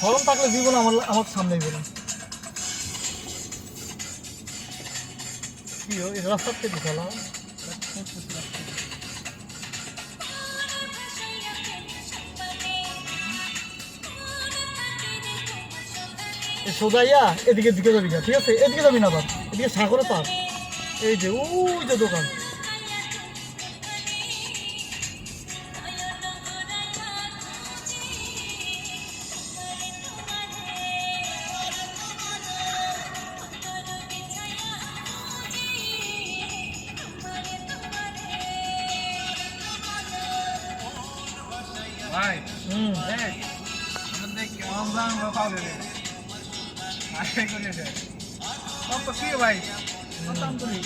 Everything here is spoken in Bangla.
শরম থাকলে জীবন আমার সামনেই বলুন কি এই রাস্তার থেকে চলা সোজাইয়া এদিকে দিকে যাবি না ঠিক আছে এদিকে যাবি না আবার এদিকে সাগরে পার এই যে ওই যে দোকান ভাই দেখি রমজান পাবে রে আশা করে কত কি ভাই কত দাম তুমি